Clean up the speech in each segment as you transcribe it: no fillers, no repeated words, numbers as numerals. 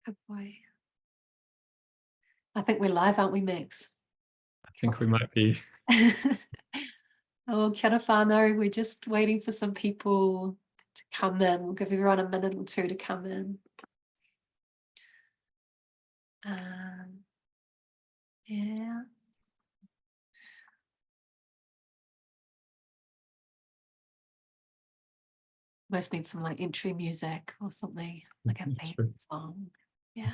Good boy. I think we're live, aren't we, Max? I think we might be. Oh, kia ora whānau. We're just waiting for some people to come in. We'll give everyone a minute or two to come in. Yeah. Most need some like entry music or something, like a theme song. Yeah.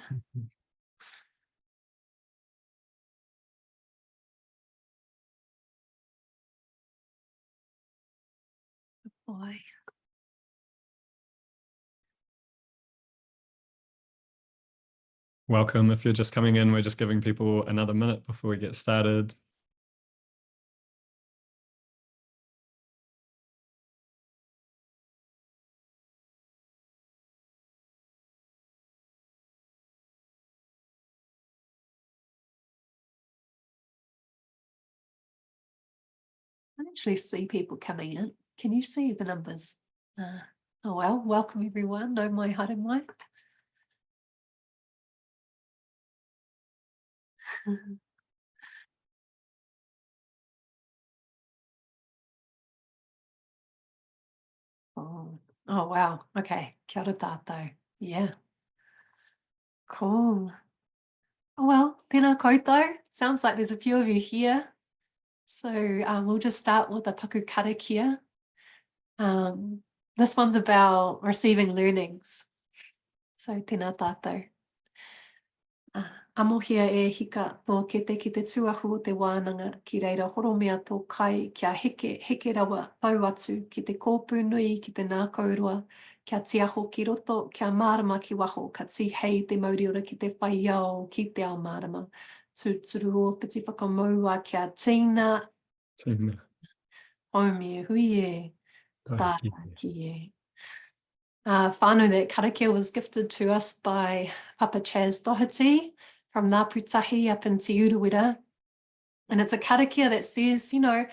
Good boy. Welcome. If you're just coming in, we're just giving people another minute before we get started. I can actually see people coming in. Can you see the numbers? Oh well, welcome everyone. No mai haere mai. Oh wow. Okay. Kia ora tātou. Yeah. Cool. Oh, well, tēnā koutou. Sounds like there's a few of you here. So we'll just start with a paku karakia. This one's about receiving learnings. So tēnā tātou. Amohia e hika tō kete ki te tuahu o te wānanga ki reira horomea tō kai kia heke rawa pau atu ki te kōpū nui ki te nākaurua kia tiaho ki roto kia mārama ki waho ka ti hei te mauriora ki te whai au ki te ao mārama tūturu o te whakamaua kia tīna Haumi e hui e tāki e. Whānau that karakia was gifted to us by Papa Chaz Doherty from Ngā Pūtahi up in Te Uruwera. And it's a karakia that says, you know,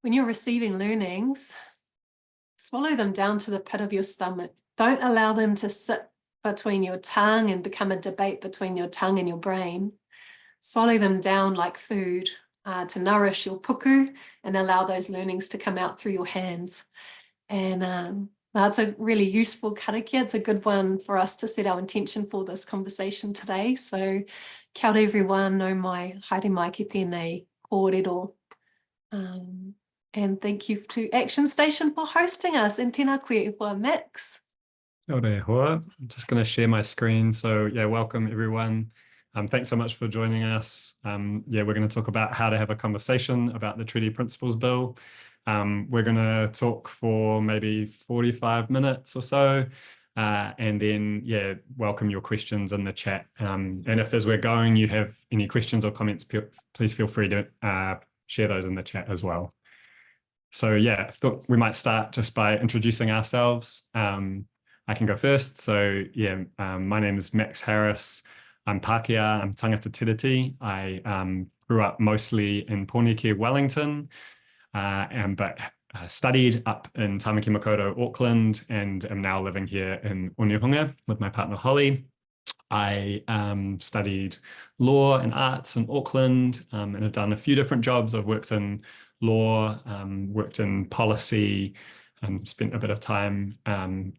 when you're receiving learnings, swallow them down to the pit of your stomach. Don't allow them to sit between your tongue and become a debate between your tongue and your brain. Swallow them down like food to nourish your puku and allow those learnings to come out through your hands. And that's a really useful karakia. It's a good one for us to set our intention for this conversation today. So kia ora everyone, no mai, haere mai ki tēnei kōrero. And thank you to Action Station for hosting us. And tēnā koe e hoa, Max. Kia ora e hoa. I'm just going to share my screen. So yeah, welcome everyone. Thanks so much for joining us. Yeah, we're going to talk about how to have a conversation about the Treaty Principles Bill. We're going to talk for maybe 45 minutes or so, and then, yeah, welcome your questions in the chat. And if as we're going, you have any questions or comments, please feel free to share those in the chat as well. So yeah, I thought we might start just by introducing ourselves. I can go first. So yeah, my name is Max Harris. I'm Pākehā, I'm tangata tiriti. I grew up mostly in Pōneke, Wellington, but studied up in Tamaki Makaurau, Auckland, and am now living here in Onehunga with my partner Holly. I studied law and arts in Auckland and have done a few different jobs. I've worked in law, worked in policy, and spent a bit of time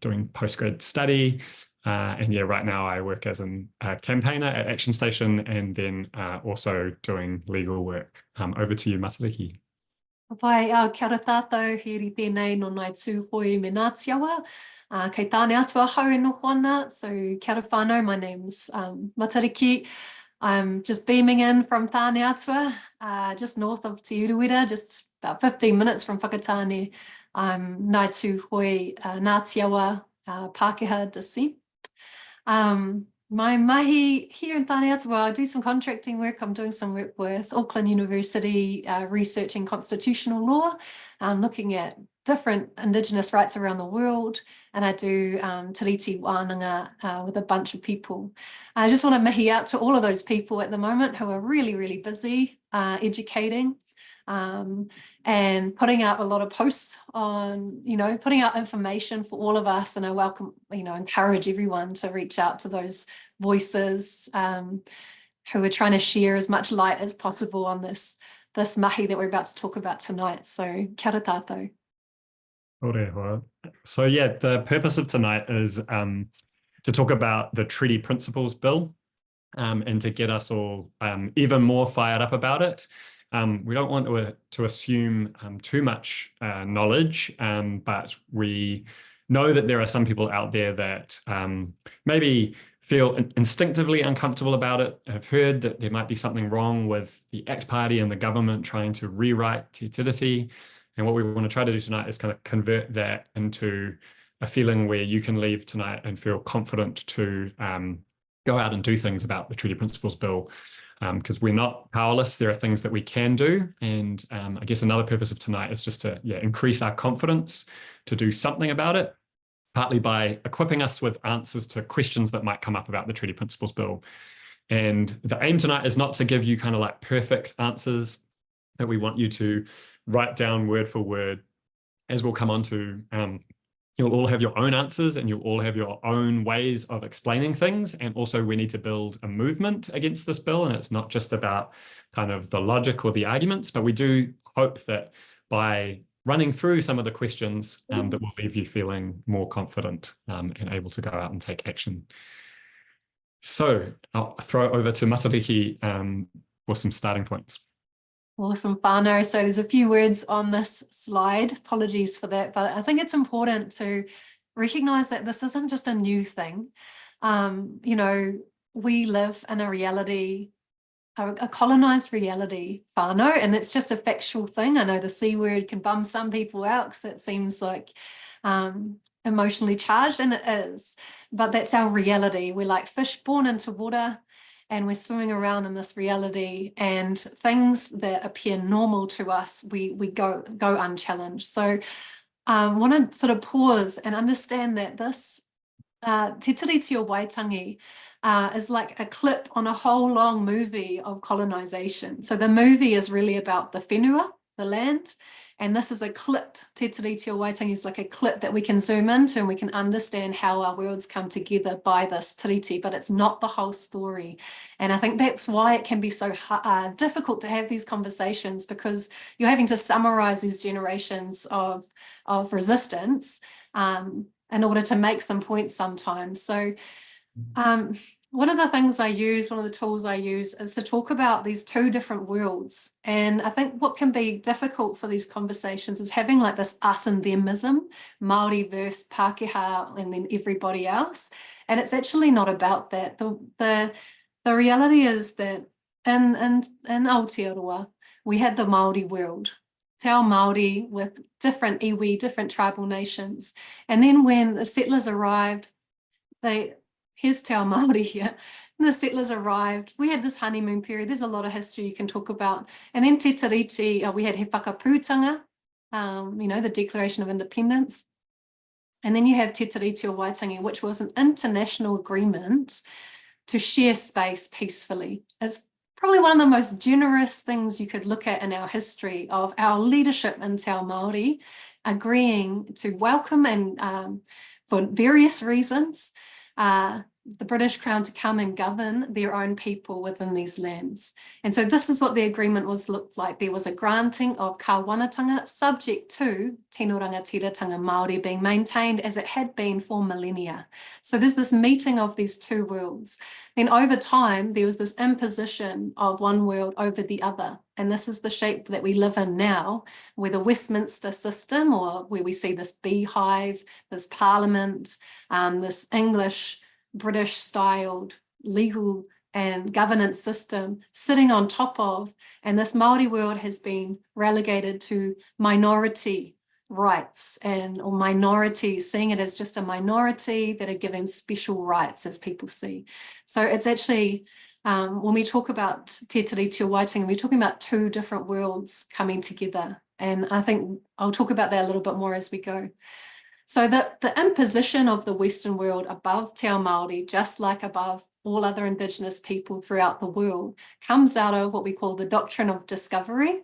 doing postgrad study. And yeah, right now I work as a campaigner at Action Station and then also doing legal work. Over to you, Matariki. Pai, kia ora tātou, he ri tēnei no nai tū hoi me Ngātiawa. Kei tāne atua hau e noho ana. So kia ora whānau, my name's Matariki. I'm just beaming in from Tāne Atua, just north of Te Uruwera, just about 15 minutes from Whakatāne. I'm nai tū hoi Ngātiawa Pākehā descent. My mahi here in Tāne Atua, I do some contracting work. I'm doing some work with Auckland University, researching constitutional law, looking at different Indigenous rights around the world. And I do tiriti wānanga with a bunch of people. I just want to mihi out to all of those people at the moment who are really, really busy educating. And putting out a lot of posts on, you know, putting out information for all of us. And I welcome, you know, encourage everyone to reach out to those voices who are trying to share as much light as possible on this mahi that we're about to talk about tonight. So kia ora tātou. Ore hoa. So yeah, the purpose of tonight is to talk about the Treaty Principles Bill and to get us all even more fired up about it. We don't want to assume too much knowledge, but we know that there are some people out there that maybe feel instinctively uncomfortable about it, have heard that there might be something wrong with the ACT Party and the government trying to rewrite Te Tiriti. And what we want to try to do tonight is kind of convert that into a feeling where you can leave tonight and feel confident to go out and do things about the Treaty Principles Bill, because we're not powerless. There are things that we can do. And I guess another purpose of tonight is just to increase our confidence to do something about it, partly by equipping us with answers to questions that might come up about the Treaty Principles Bill. And the aim tonight is not to give you kind of like perfect answers that we want you to write down word for word. As we'll come on to, you'll all have your own answers and you'll all have your own ways of explaining things. And also we need to build a movement against this bill. And it's not just about kind of the logic or the arguments, but we do hope that by running through some of the questions that will leave you feeling more confident and able to go out and take action. So I'll throw it over to Matariki for some starting points. Awesome, whānau. So there's a few words on this slide. Apologies for that, but I think it's important to recognize that this isn't just a new thing. You know, we live in a reality, a colonized reality, whānau, and it's just a factual thing. I know the C word can bum some people out because it seems like emotionally charged, and it is, but that's our reality. We're like fish born into water, and we're swimming around in this reality, and things that appear normal to us, we go unchallenged. So I want to sort of pause and understand that this Te Tiriti o Waitangi is like a clip on a whole long movie of colonization. So the movie is really about the whenua, the land, and this is a clip. Te Tiriti o Waitangi is like a clip that we can zoom into and we can understand how our worlds come together by this tiriti, but it's not the whole story. And I think that's why it can be so difficult to have these conversations, because you're having to summarize these generations of resistance in order to make some points sometimes. So one of the things I use, one of the tools I use is to talk about these two different worlds. And I think what can be difficult for these conversations is having like this us and themism, Māori versus Pākehā and then everybody else. And it's actually not about that. The reality is that in Aotearoa, we had the Māori world, Te Ao Māori with different iwi, different tribal nations. And then when the settlers arrived, here's Te Ao Māori here. And the settlers arrived. We had this honeymoon period. There's a lot of history you can talk about. And then Te Tiriti, we had He Whakapūtanga, you know, the Declaration of Independence. And then you have Te Tiriti o Waitangi, which was an international agreement to share space peacefully. It's probably one of the most generous things you could look at in our history of our leadership in Te Ao Māori agreeing to welcome and for various reasons, the British Crown to come and govern their own people within these lands. And so this is what the agreement looked like. There was a granting of kāwanatanga subject to tino rangatiratanga Māori being maintained as it had been for millennia. So there's this meeting of these two worlds. Then over time, there was this imposition of one world over the other. And this is the shape that we live in now, where the Westminster system, or where we see this beehive, this parliament, this English, British-styled legal and governance system sitting on top of, and this Māori world has been relegated to minority rights or minorities, seeing it as just a minority that are given special rights, as people see. So it's actually, when we talk about Te Tiriti o Waitangi, we're talking about two different worlds coming together. And I think I'll talk about that a little bit more as we go. So the imposition of the Western world above Te Ao Māori, just like above all other Indigenous people throughout the world, comes out of what we call the doctrine of discovery,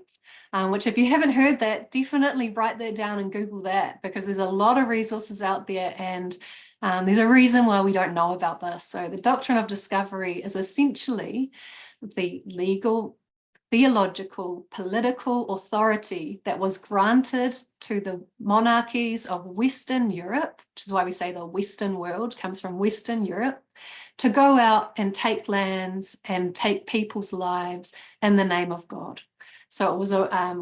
which if you haven't heard that, definitely write that down and Google that, because there's a lot of resources out there, and There's a reason why we don't know about this. So the doctrine of discovery is essentially the legal, theological, political authority that was granted to the monarchies of Western Europe, which is why we say the Western world comes from Western Europe, to go out and take lands and take people's lives in the name of God. So it was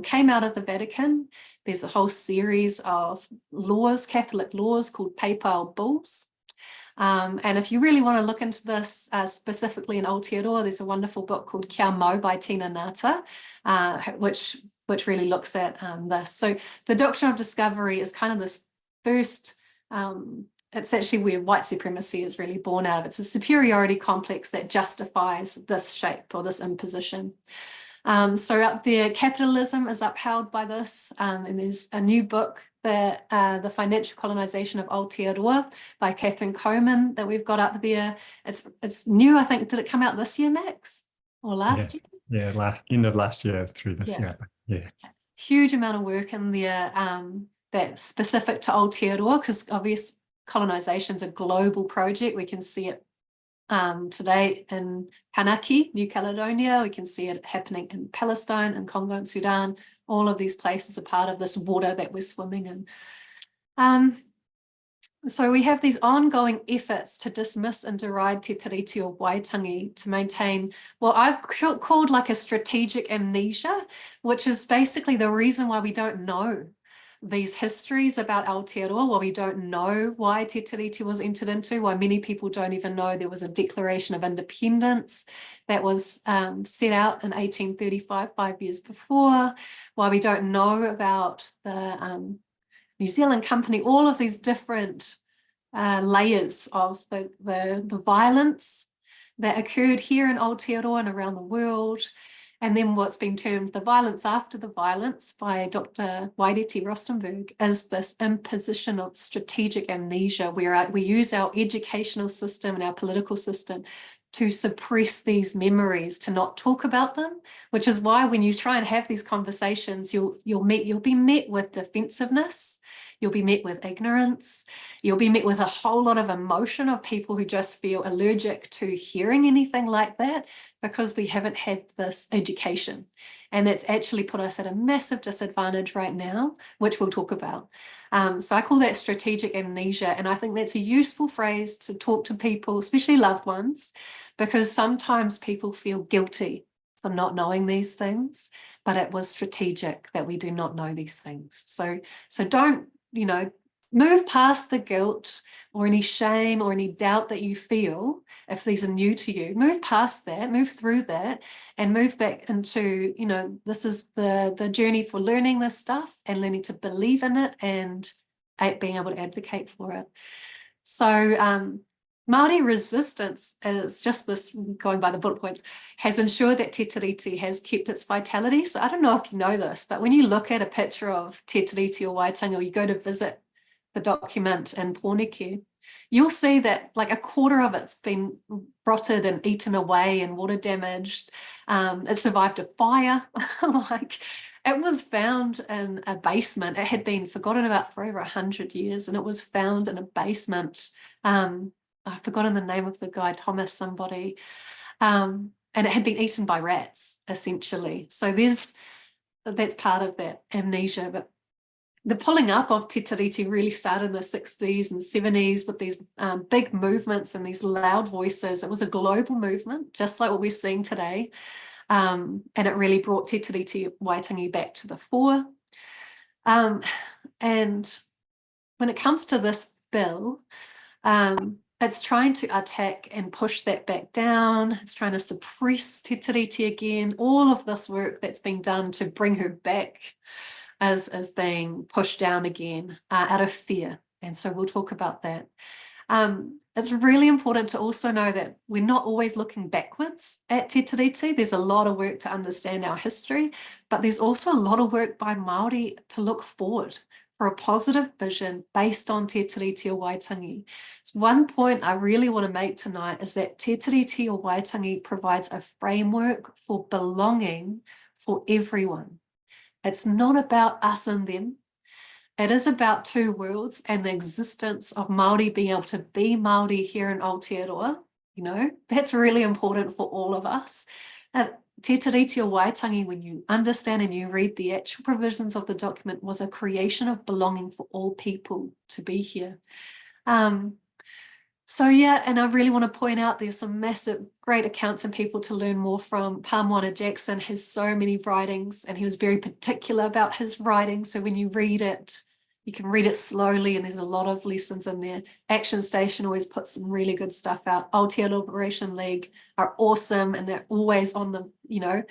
came out of the Vatican. There's a whole series of laws, Catholic laws called papal bulls. And if you really want to look into this specifically in Aotearoa, there's a wonderful book called Kia Mau by Tina Ngata, which really looks at this. So the doctrine of discovery is kind of this first, it's actually where white supremacy is really born out of. It's a superiority complex that justifies this shape or this imposition. So out there, capitalism is upheld by this, and there's a new book, The Financial Colonization of Aotearoa by Catherine Coman that we've got up there. It's new, I think. Did it come out this year, Max? Or last year? Yeah, end of last year through this year. Yeah. Huge amount of work in there that's specific to Aotearoa, because obviously colonization is a global project. We can see it today in Kanaki, New Caledonia. We can see it happening in Palestine and Congo and Sudan. All of these places are part of this water that we're swimming in. So we have these ongoing efforts to dismiss and deride Te Tiriti o Waitangi to maintain what I've called like a strategic amnesia, which is basically the reason why we don't know these histories about Aotearoa, why we don't know why Te Tiriti was entered into, why many people don't even know there was a Declaration of Independence that was set out in 1835, 5 years before, why we don't know about the New Zealand Company, all of these different layers of the violence that occurred here in Aotearoa and around the world. And then what's been termed the violence after the violence by Dr. Waireti Rostenberg is this imposition of strategic amnesia, where we use our educational system and our political system to suppress these memories, to not talk about them, which is why when you try and have these conversations, you'll be met with defensiveness, you'll be met with ignorance, you'll be met with a whole lot of emotion of people who just feel allergic to hearing anything like that, because we haven't had this education. And that's actually put us at a massive disadvantage right now, which we'll talk about. So I call that strategic amnesia. And I think that's a useful phrase to talk to people, especially loved ones, because sometimes people feel guilty for not knowing these things, but it was strategic that we do not know these things. So don't, move past the guilt or any shame or any doubt that you feel if these are new to you. Move past that, move through that, and move back into, this is the journey for learning this stuff and learning to believe in it and being able to advocate for it. So Māori resistance is just this, going by the bullet points, has ensured that Te Tiriti has kept its vitality. So I don't know if you know this, but when you look at a picture of Te Tiriti o Waitangi, or you go to visit the document in Pōneke, you'll see that like a quarter of it's been rotted and eaten away and water damaged. It survived a fire. It was found in a basement. It had been forgotten about for over 100 years, and it was found in a basement. I've forgotten the name of the guy, Thomas somebody, and it had been eaten by rats, essentially. So that's part of that amnesia. But the pulling up of Te Tiriti really started in the 60s and 70s with these big movements and these loud voices. It was a global movement, just like what we're seeing today. And it really brought Te Tiriti Waitangi back to the fore. And when it comes to this bill, it's trying to attack and push that back down. It's trying to suppress Te Tiriti again. All of this work that's been done to bring her back as being pushed down again out of fear. And so we'll talk about that. It's really important to also know that we're not always looking backwards at Te Tiriti. There's a lot of work to understand our history, but there's also a lot of work by Māori to look forward for a positive vision based on Te Tiriti o Waitangi. So one point I really want to make tonight is that Te Tiriti o Waitangi provides a framework for belonging for everyone. It's not about us and them. it is about two worlds and the existence of Māori being able to be Māori here in Aotearoa. You know, that's really important for all of us. And Te Tiriti o Waitangi, when you understand and you read the actual provisions of the document, was a creation of belonging for all people to be here. So yeah, and I really want to point out there's some massive, great accounts and people to learn more from. Pa Moana Jackson has so many writings and he was very particular about his writing. So when you read it, you can read it slowly and there's a lot of lessons in there. Action Station always puts some really good stuff out. Aotearoa Liberation League are awesome and they're always on the, you know,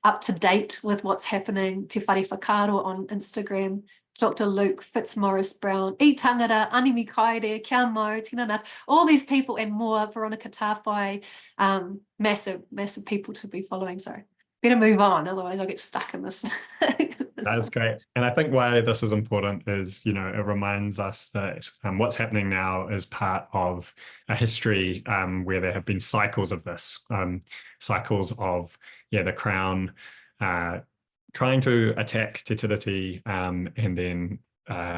up to date with what's happening. Te Whare Whakaaro on Instagram. Dr. Luke Fitzmaurice Brown, I Tangata, Animi Kaire, Kia Mau, Tina Nath, all these people and more, Veronica Tawhai, massive, massive people to be following. So better move on, otherwise I'll get stuck in this. That's great. And I think why this is important is, you know, it reminds us that what's happening now is part of a history where there have been cycles of this, cycles of, the Crown trying to attack Te Tiriti and then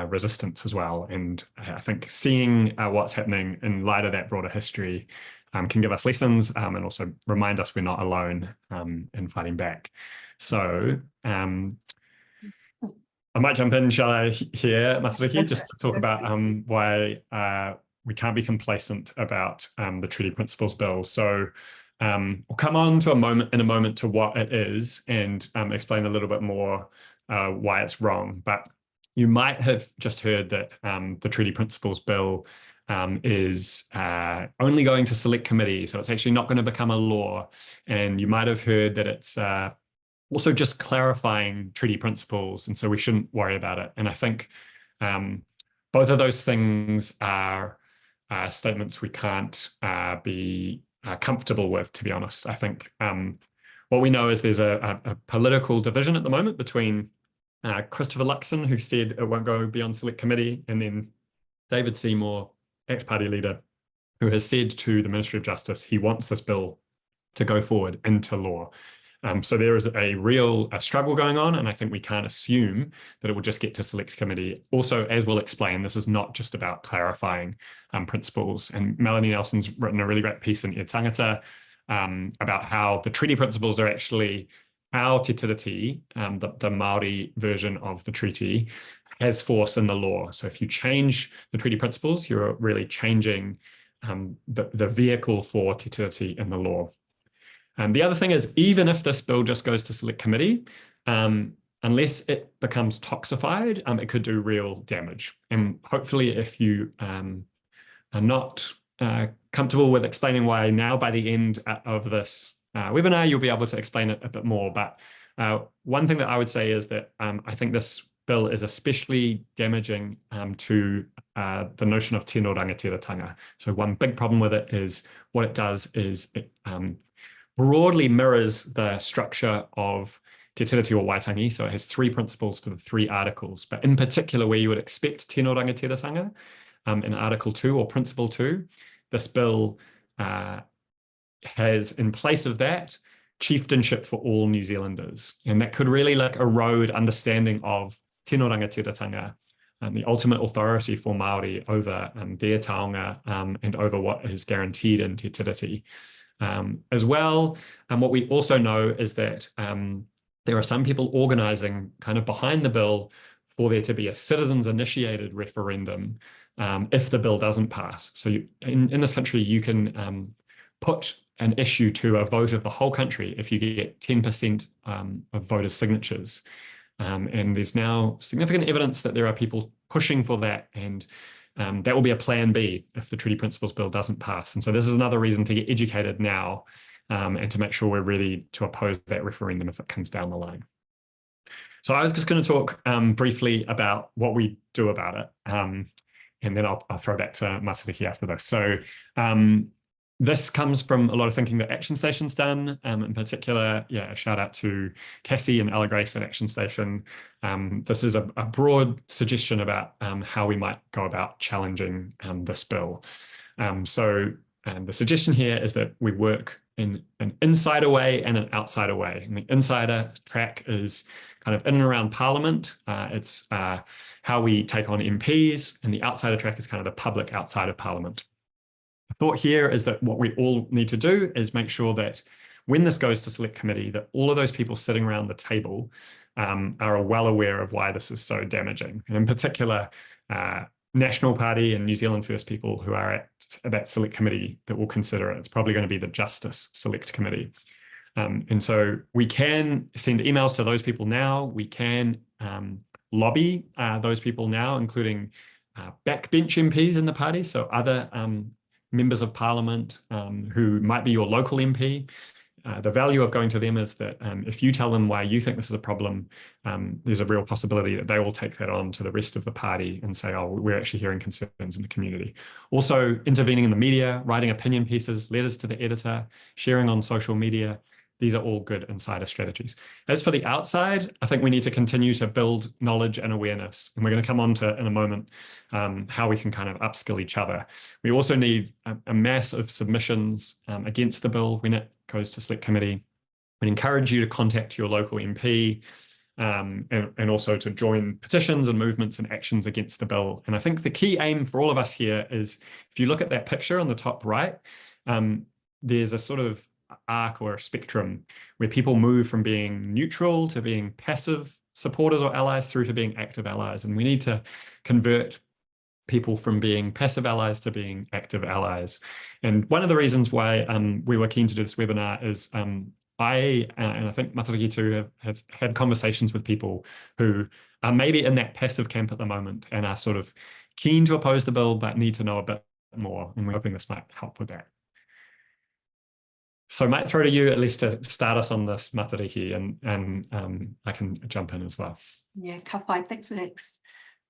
resistance as well. And I think seeing what's happening in light of that broader history can give us lessons and also remind us we're not alone in fighting back. So I might jump in, shall I, here, Matariki, just to talk about why we can't be complacent about the Treaty Principles Bill. So we'll come on to in a moment to what it is and explain a little bit more why it's wrong. But you might have just heard that the Treaty Principles Bill is only going to select committee, so it's actually not going to become a law. And you might have heard that it's also just clarifying treaty principles, and so we shouldn't worry about it. And I think both of those things are statements we can't be comfortable with, to be honest. I think what we know is there's a political division at the moment between Christopher Luxon, who said it won't go beyond select committee, and then David Seymour, ACT Party leader, who has said to the Ministry of Justice he wants this bill to go forward into law. So there is a real struggle going on, and I think we can't assume that it will just get to select committee. Also, as we'll explain, this is not just about clarifying principles. And Melanie Nelson's written a really great piece in E Tangata about how the treaty principles are actually our Te Tiriti, the Māori version of the treaty, has force in the law. So if you change the treaty principles, you're really changing the vehicle for Te Tiriti in the law. And the other thing is, even if this bill just goes to select committee, unless it becomes toxified, it could do real damage. And hopefully, if you are not comfortable with explaining why now, by the end of this webinar, you'll be able to explain it a bit more. But one thing that I would say is that I think this bill is especially damaging to the notion of tino rangatiratanga. So one big problem with it is what it does is it broadly mirrors the structure of Te Tiriti o Waitangi. So it has three principles for the three articles, but in particular where you would expect tino rangatiratanga in Article 2 or Principle 2, this bill has in place of that chieftainship for all New Zealanders. And that could really erode understanding of tino rangatiratanga, the ultimate authority for Māori over their taonga and over what is guaranteed in Te Tiriti. As well, and what we also know is that there are some people organising kind of behind the bill for there to be a citizens-initiated referendum if the bill doesn't pass. So in this country, you can put an issue to a vote of the whole country if you get 10% of voters' signatures. And there's now significant evidence that there are people pushing for that, and that will be a plan B if the Treaty Principles Bill doesn't pass. And so this is another reason to get educated now and to make sure we're ready to oppose that referendum if it comes down the line. So I was just going to talk briefly about what we do about it, and then I'll throw back to Matariki after this. So this comes from a lot of thinking that Action Station's done. In particular, a shout out to Cassie and Ella Grace at Action Station. This is a broad suggestion about how we might go about challenging this bill. So the suggestion here is that we work in an insider way and an outsider way. And the insider track is kind of in and around Parliament. It's how we take on MPs, and the outsider track is kind of the public outside of Parliament. The thought here is that what we all need to do is make sure that when this goes to select committee, that all of those people sitting around the table are well aware of why this is so damaging. And in particular, National Party and New Zealand First people who are at that select committee that will consider it. It's probably going to be the Justice Select Committee. And so we can send emails to those people now. We can lobby those people now, including backbench MPs in the party, so other members of Parliament who might be your local MP. The value of going to them is that if you tell them why you think this is a problem, there's a real possibility that they will take that on to the rest of the party and say, oh, we're actually hearing concerns in the community. Also, intervening in the media, writing opinion pieces, letters to the editor, sharing on social media. These are all good insider strategies. As for the outside, I think we need to continue to build knowledge and awareness. And we're going to come on to, in a moment, how we can kind of upskill each other. We also need a mass of submissions against the bill when it goes to select committee. We encourage you to contact your local MP and also to join petitions and movements and actions against the bill. And I think the key aim for all of us here is, if you look at that picture on the top right, there's a sort of arc or a spectrum where people move from being neutral to being passive supporters or allies through to being active allies. And we need to convert people from being passive allies to being active allies. And one of the reasons why we were keen to do this webinar is I, and I think Matariki too, have had conversations with people who are maybe in that passive camp at the moment and are sort of keen to oppose the bill, but need to know a bit more. And we're hoping this might help with that. So I might throw to you at least to start us on this, Matariki, and I can jump in as well. Yeah, ka pai. Thanks, Max.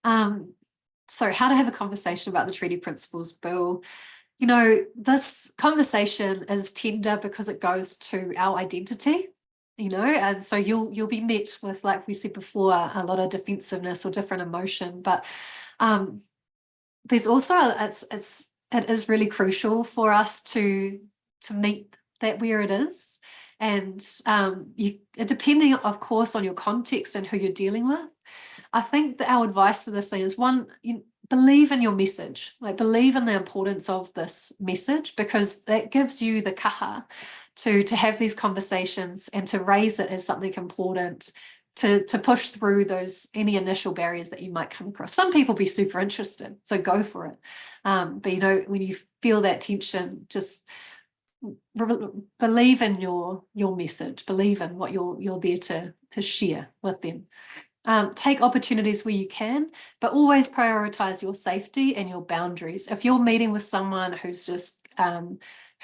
So how to have a conversation about the Treaty Principles Bill. You know, this conversation is tender because it goes to our identity, you know, and so you'll be met with, like we said before, a lot of defensiveness or different emotion. But there's also, it is really crucial for us to meet that where it is. And depending, of course, on your context and who you're dealing with, I think that our advice for this thing is, one, believe in your message, like believe in the importance of this message, because that gives you the kaha to have these conversations and to raise it as something important, to push through any initial barriers that you might come across. Some people be super interested, so go for it. But you know, when you feel that tension, just believe in your message, believe in what you're there to share with them. Take opportunities where you can, but always prioritize your safety and your boundaries. If you're meeting with someone who's just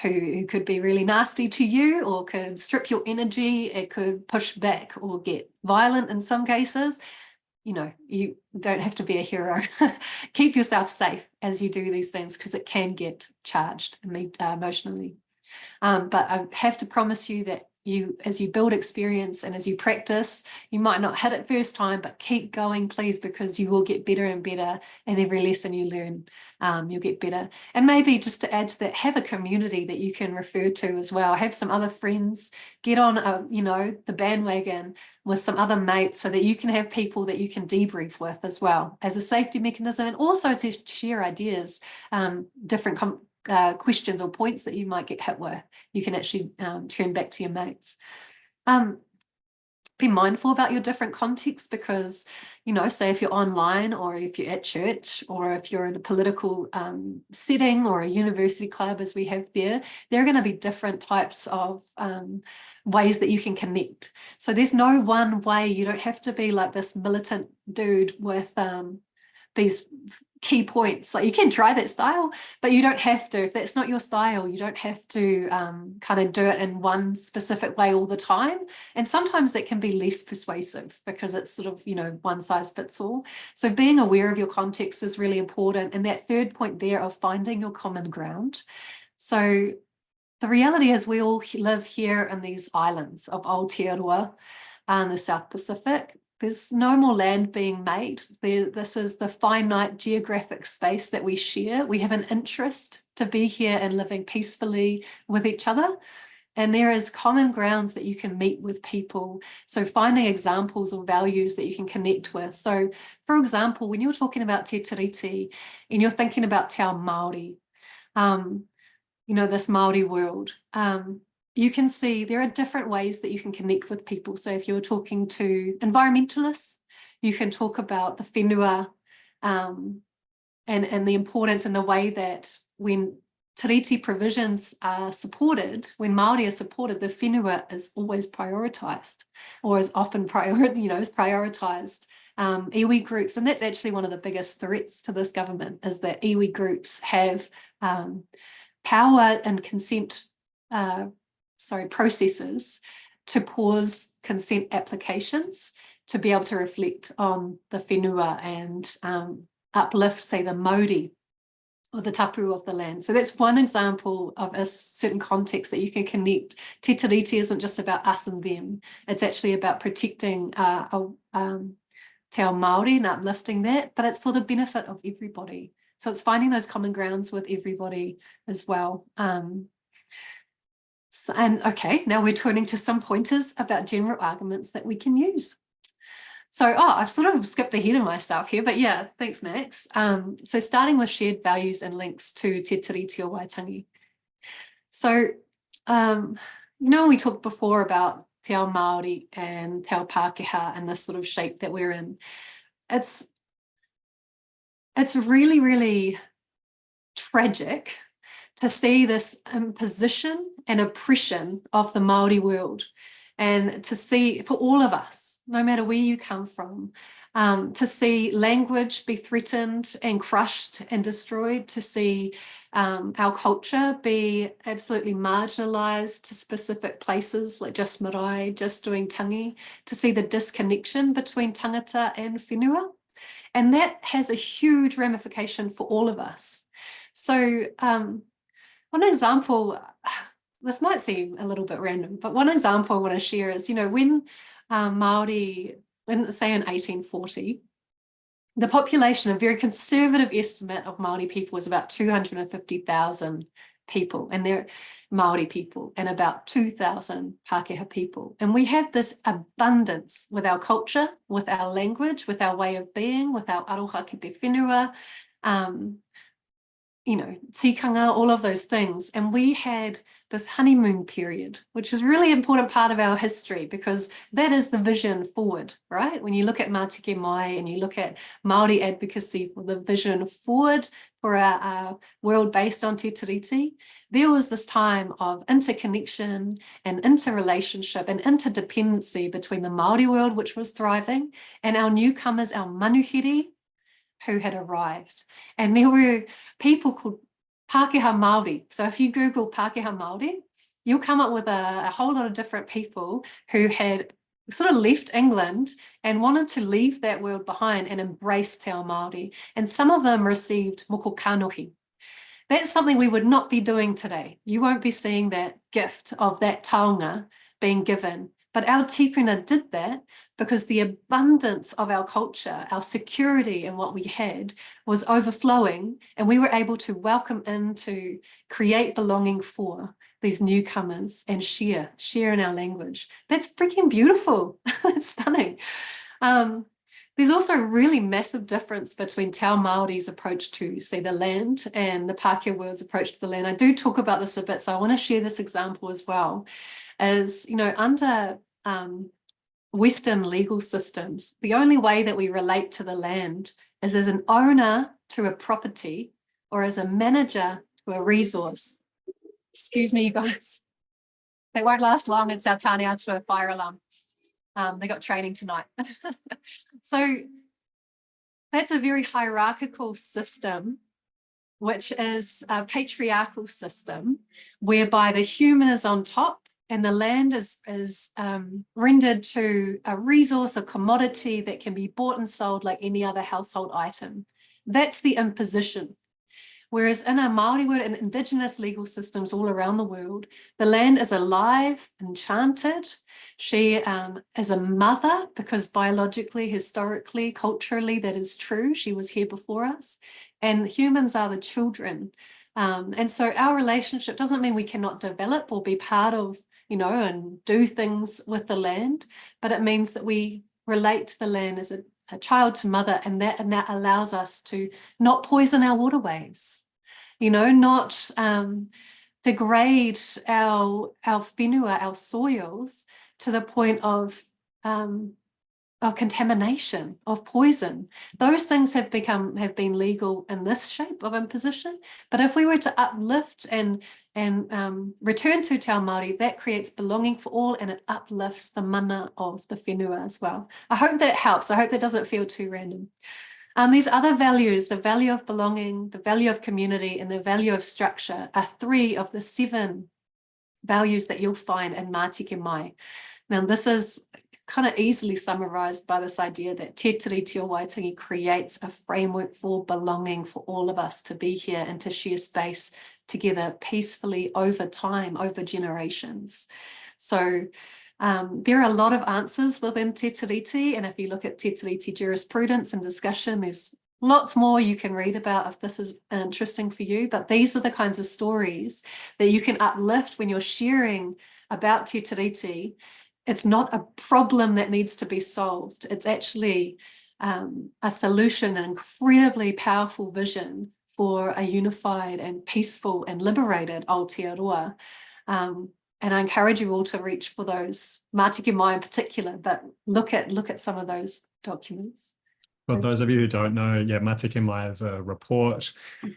who could be really nasty to you, or could strip your energy, it could push back or get violent in some cases, you know, you don't have to be a hero. Keep yourself safe as you do these things, because it can get charged emotionally. But I have to promise you that as you build experience and as you practice, you might not hit it first time, but keep going, please, because you will get better and better. And every lesson you learn, you'll get better. And maybe just to add to that, have a community that you can refer to as well. Have some other friends, get on the bandwagon with some other mates, so that you can have people that you can debrief with as well, as a safety mechanism, and also to share ideas, different questions or points that you might get hit with. You can actually turn back to your mates. Be mindful about your different contexts, because, you know, say if you're online, or if you're at church, or if you're in a political setting or a university club, as we have there are going to be different types of ways that you can connect. So there's no one way. You don't have to be like this militant dude with these key points. Like, you can try that style, but you don't have to. If that's not your style, you don't have to kind of do it in one specific way all the time. And sometimes that can be less persuasive, because it's sort of, you know, one size fits all. So being aware of your context is really important. And that third point there of finding your common ground. So the reality is, we all live here in these islands of Aotearoa in the South Pacific. There's no more land being made. This is the finite geographic space that we share. We have an interest to be here and living peacefully with each other. And there is common grounds that you can meet with people. So finding examples or values that you can connect with. So for example, when you're talking about Te Tiriti and you're thinking about Te Ao Māori, you know, this Māori world, you can see there are different ways that you can connect with people. So if you're talking to environmentalists, you can talk about the whenua and the importance and the way that when Tiriti provisions are supported, when Māori are supported, the whenua is always prioritised, or is often is prioritised. Iwi groups, and that's actually one of the biggest threats to this government, is that iwi groups have power and consent processes to pause consent applications to be able to reflect on the whenua and uplift, say, the mauri or the tapu of the land. So that's one example of a certain context that you can connect. Te Tiriti isn't just about us and them. It's actually about protecting Te Ao Māori and uplifting that, but it's for the benefit of everybody. So it's finding those common grounds with everybody as well. Okay, now we're turning to some pointers about general arguments that we can use. So, I've sort of skipped ahead of myself here, but yeah, thanks, Max. So starting with shared values and links to Te Tiriti o Waitangi. So, we talked before about Te Ao Māori and Te Ao Pākehā and this sort of shape that we're in. It's really, really tragic to see this imposition and oppression of the Māori world, and to see, for all of us, no matter where you come from, to see language be threatened and crushed and destroyed, to see our culture be absolutely marginalised to specific places like just marae, just doing tangi, to see the disconnection between tangata and whenua. And that has a huge ramification for all of us. So one example, this might seem a little bit random, but one example I want to share is, when Māori, say in 1840, the population, a very conservative estimate of Māori people was about 250,000 people, and they're Māori people, and about 2,000 Pākehā people. And we had this abundance with our culture, with our language, with our way of being, with our aroha ki te whenua, tikanga, all of those things. And we had this honeymoon period, which is really important part of our history, because that is the vision forward, right? When you look at Mātike Mai and you look at Māori advocacy for the vision forward for our world based on Te Tiriti, there was this time of interconnection and interrelationship and interdependency between the Māori world, which was thriving, and our newcomers, our manuhiri, who had arrived. And there were people called Pākehā Māori. So if you Google Pākehā Māori, you'll come up with a whole lot of different people who had sort of left England and wanted to leave that world behind and embrace Te Ao Māori. And some of them received moko kanohi. That's something we would not be doing today. You won't be seeing that gift of that taonga being given. But our tipuna did that because the abundance of our culture, our security and what we had was overflowing, and we were able to welcome in, to create belonging for these newcomers and share in our language. That's freaking beautiful. It's stunning. There's also a really massive difference between Te Ao Māori's approach to, say, the land and the Pākehā world's approach to the land. I do talk about this a bit, so I want to share this example as well. As under Western legal systems, the only way that we relate to the land is as an owner to a property or as a manager to a resource. Excuse me, you guys. They won't last long. It's our Tāne Atua fire alarm. They got training tonight. So that's a very hierarchical system, which is a patriarchal system whereby the human is on top and the land is rendered to a resource, a commodity that can be bought and sold like any other household item. That's the imposition. Whereas in our Māori world and Indigenous legal systems all around the world, the land is alive, enchanted. She is a mother because biologically, historically, culturally, that is true. She was here before us. And humans are the children. And so our relationship doesn't mean we cannot develop or be part of and do things with the land, but it means that we relate to the land as a child to mother, and that allows us to not poison our waterways, not degrade our whenua, our soils, to the point of contamination, of poison. Those things have been legal in this shape of imposition. But if we were to uplift and return to Te Ao Māori, that creates belonging for all, and it uplifts the mana of the whenua as well. I hope that helps. I hope that doesn't feel too random. These other values, the value of belonging, the value of community, and the value of structure, are 3 of the 7 values that you'll find in Mātiki Mai. Now, this is kind of easily summarized by this idea that Te Tiriti o Waitangi creates a framework for belonging for all of us to be here and to share space together peacefully over time, over generations. So there are a lot of answers within Te Tiriti, and if you look at Te Tiriti jurisprudence and discussion, there's lots more you can read about if this is interesting for you, but these are the kinds of stories that you can uplift when you're sharing about Te Tiriti. It's not a problem that needs to be solved. It's actually a solution, an incredibly powerful vision for a unified and peaceful and liberated Aotearoa. And I encourage you all to reach for those, Mātiki Mai in particular, but look at some of those documents. For those of you who don't know, Mātiki Mai is a report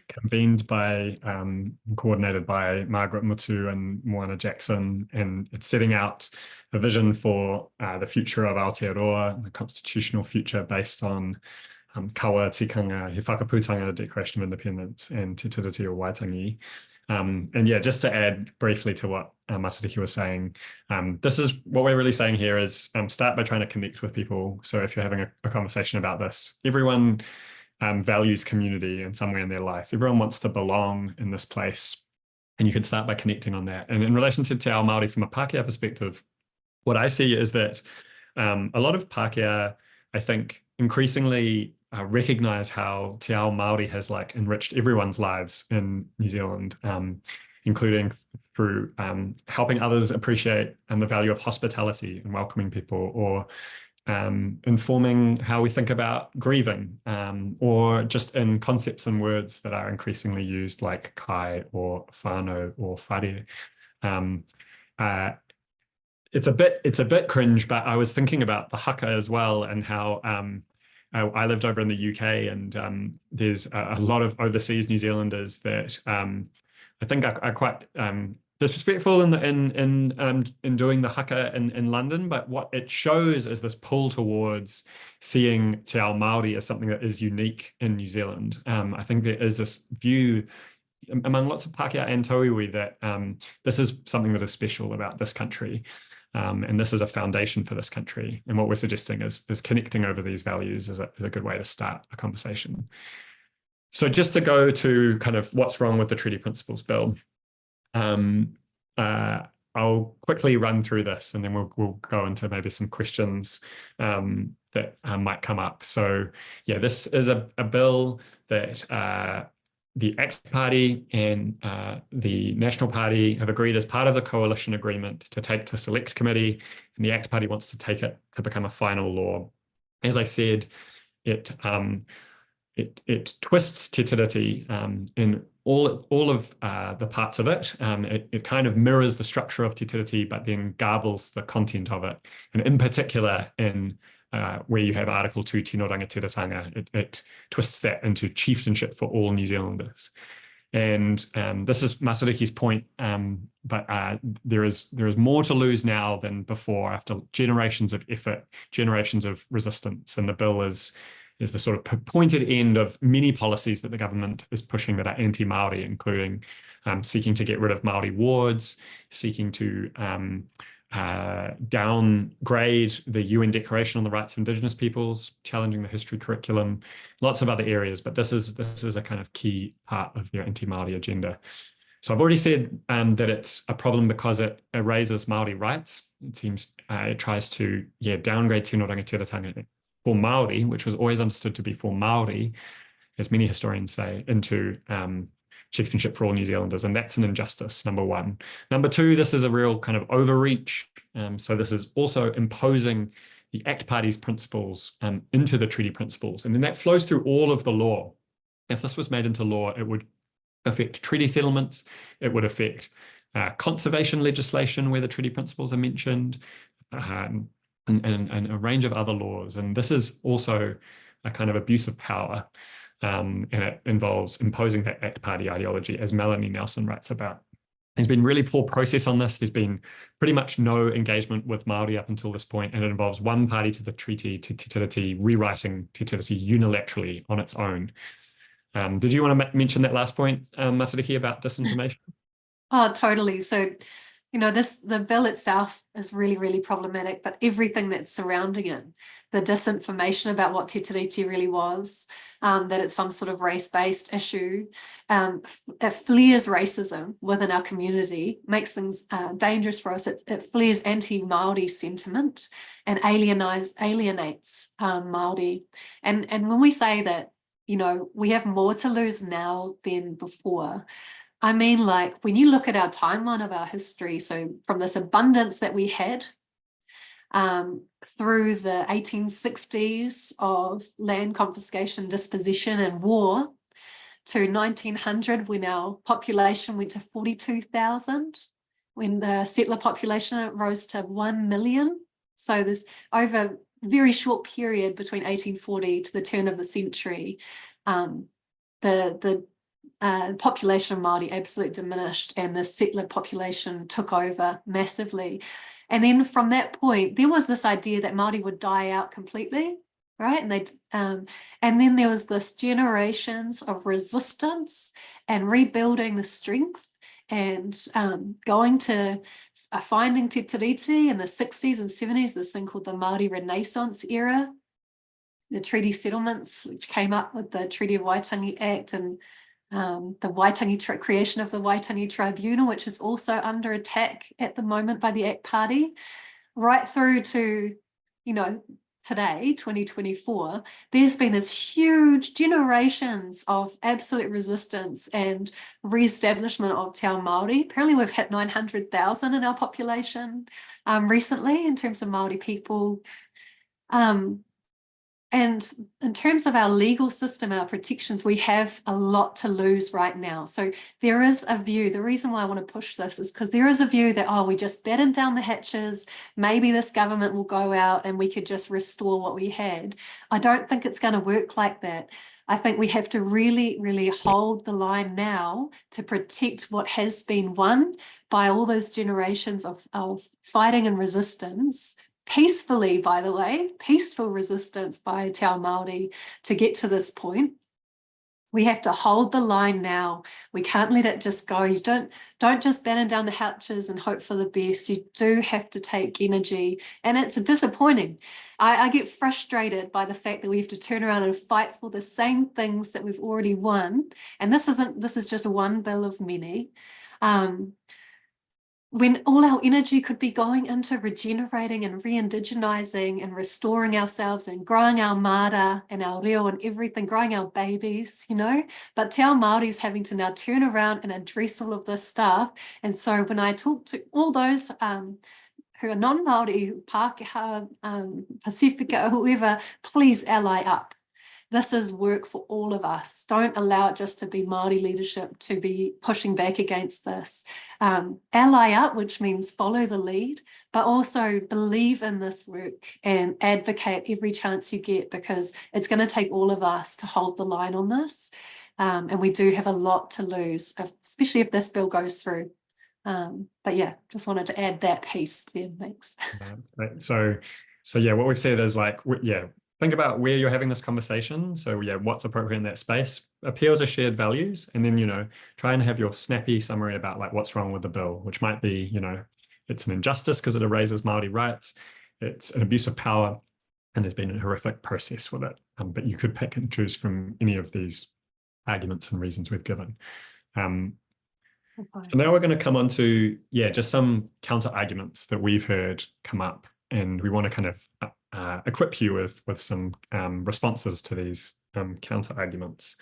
convened by, coordinated by Margaret Mutu and Moana Jackson, and it's setting out a vision for the future of Aotearoa, the constitutional future based on kawa, tikanga, he whakaputanga, Declaration of Independence, and Te Tiriti o Waitangi. And just to add briefly to what Matariki was saying, this is what we're really saying here is start by trying to connect with people. So if you're having a conversation about this, everyone values community in some way in their life. Everyone wants to belong in this place, and you can start by connecting on that. And in relation to Te Ao Māori from a Pākehā perspective, what I see is that a lot of Pākehā, I think, increasingly recognize how Te Ao Māori has enriched everyone's lives in New Zealand, including through helping others appreciate the value of hospitality and welcoming people, or informing how we think about grieving, or just in concepts and words that are increasingly used like kai or whānau or whare. It's a bit cringe, but I was thinking about the haka as well, and how I lived over in the UK, and there's a lot of overseas New Zealanders that I think are quite disrespectful in doing the haka in London. But what it shows is this pull towards seeing Te Ao Māori as something that is unique in New Zealand. I think there is this view among lots of Pākehā and Tauiwi that this is something that is special about this country. And this is a foundation for this country. And what we're suggesting is connecting over these values is a good way to start a conversation. So just to go to kind of what's wrong with the Treaty Principles Bill, I'll quickly run through this, and then we'll go into maybe some questions that might come up. So this is a bill that the ACT Party and the National Party have agreed as part of the coalition agreement to take to select committee, and the ACT Party wants to take it to become a final law. As I said, it twists Te Tiriti in all of the parts of it. It kind of mirrors the structure of Te Tiriti, but then garbles the content of it, and in particular in where you have Article 2, Tino Rangatiratanga, it twists that into chieftainship for all New Zealanders. And this is Matariki's point, but there is more to lose now than before, after generations of effort, generations of resistance. And the bill is the sort of pointed end of many policies that the government is pushing that are anti-Māori, including seeking to get rid of Māori wards, seeking to downgrade the UN Declaration on the Rights of Indigenous Peoples, challenging the history curriculum, lots of other areas, but this is a kind of key part of their anti-Māori agenda. So I've already said that it's a problem because it erases Māori rights. It seems it tries to downgrade Tino Rangatiratanga for Māori, which was always understood to be for Māori, as many historians say, into chieftainship for all New Zealanders, and that's an injustice, number one. Number two, this is a real kind of overreach. So this is also imposing the Act Party's principles into the treaty principles, and then that flows through all of the law. If this was made into law, it would affect treaty settlements, it would affect conservation legislation where the treaty principles are mentioned, and a range of other laws. And this is also a kind of abuse of power, and it involves imposing that Act Party ideology, as Melanie Nelson writes about. There's been really poor process on this. There's been pretty much no engagement with Māori up until this point, and it involves one party to the treaty, Te Tiriti, rewriting Te Tiriti unilaterally on its own. Did you want to mention that last point, Matariki, about disinformation? Oh, totally. So, the bill itself is really, really problematic, but everything that's surrounding it, the disinformation about what Te Tiriti really was, that it's some sort of race-based issue, it flares racism within our community, makes things dangerous for us. It flares anti-Māori sentiment and alienates Māori. And when we say that, we have more to lose now than before, I mean, like, when you look at our timeline of our history, so from this abundance that we had through the 1860s of land confiscation, dispossession and war, to 1900, when our population went to 42,000, when the settler population rose to 1 million. So there's over a very short period between 1840 to the turn of the century, the population of Māori absolutely diminished, and the settler population took over massively. And then from that point, there was this idea that Māori would die out completely, right? And then there was this generations of resistance and rebuilding the strength, and going to finding Te Tiriti in the 60s and 70s, this thing called the Māori Renaissance era, the treaty settlements, which came up with the Treaty of Waitangi Act, and the Waitangi creation of the Waitangi Tribunal, which is also under attack at the moment by the Act Party, right through to, today, 2024, there's been this huge generations of absolute resistance and re-establishment of Te Ao Māori. Apparently we've hit 900,000 in our population recently in terms of Māori people. And in terms of our legal system, our protections, we have a lot to lose right now. So there is a view, the reason why I want to push this is because there is a view that, we just batten down the hatches, maybe this government will go out and we could just restore what we had. I don't think it's going to work like that. I think we have to really, really hold the line now to protect what has been won by all those generations of fighting and resistance. Peacefully, by the way, peaceful resistance by Te Ao Māori to get to this point. We have to hold the line now. We can't let it just go. You don't just batten down the hatches and hope for the best. You do have to take energy, and it's disappointing. I get frustrated by the fact that we have to turn around and fight for the same things that we've already won. And this is just one bill of many. When all our energy could be going into regenerating and re-indigenizing and restoring ourselves and growing our mara and our reo and everything, growing our babies, but Te Ao Māori is having to now turn around and address all of this stuff. And so when I talk to all those who are non-Māori, Pākehā, Pacifica, whoever, please ally up. This is work for all of us. Don't allow it just to be Māori leadership to be pushing back against this. Ally up, which means follow the lead, but also believe in this work and advocate every chance you get, because it's going to take all of us to hold the line on this. And we do have a lot to lose, especially if this bill goes through. But yeah, just wanted to add that piece there. Thanks. Right. So yeah, what we've said is think about where you're having this conversation. So yeah, what's appropriate in that space, appeal to shared values, and then, try and have your snappy summary about what's wrong with the bill, which might be, it's an injustice because it erases Māori rights, it's an abuse of power, and there's been a horrific process with it. But you could pick and choose from any of these arguments and reasons we've given. So now we're going to come on to, just some counter arguments that we've heard come up, and we want to kind of equip you with some responses to these counter arguments.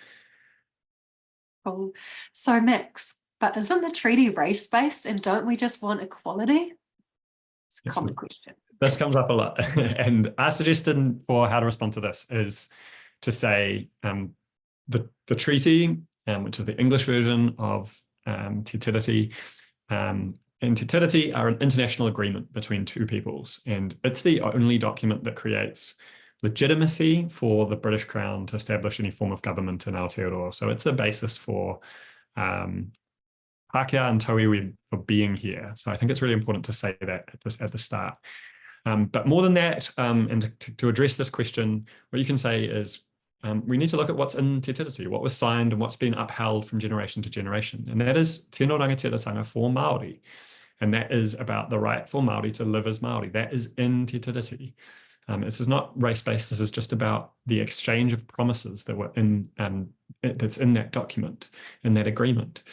Cool. So Max, but isn't the treaty race-based and don't we just want equality? It's a Yes. common question. This comes up a lot. And our suggestion for how to respond to this is to say the treaty, which is the English version of Te Tiriti, and Te Tiriti are an international agreement between two peoples, and it's the only document that creates legitimacy for the British Crown to establish any form of government in Aotearoa. So it's the basis for Pākehā and Tauiwi for being here. So I think it's really important to say that at the start. But more than that, and to address this question, what you can say is we need to look at what's in Te Tiriti, what was signed and what's been upheld from generation to generation. And that is Tino Rangatiratanga for Māori. And that is about the right for Māori to live as Māori. That is in Te Tiriti. This is not race-based. This is just about the exchange of promises that were in that's in that document, in that agreement.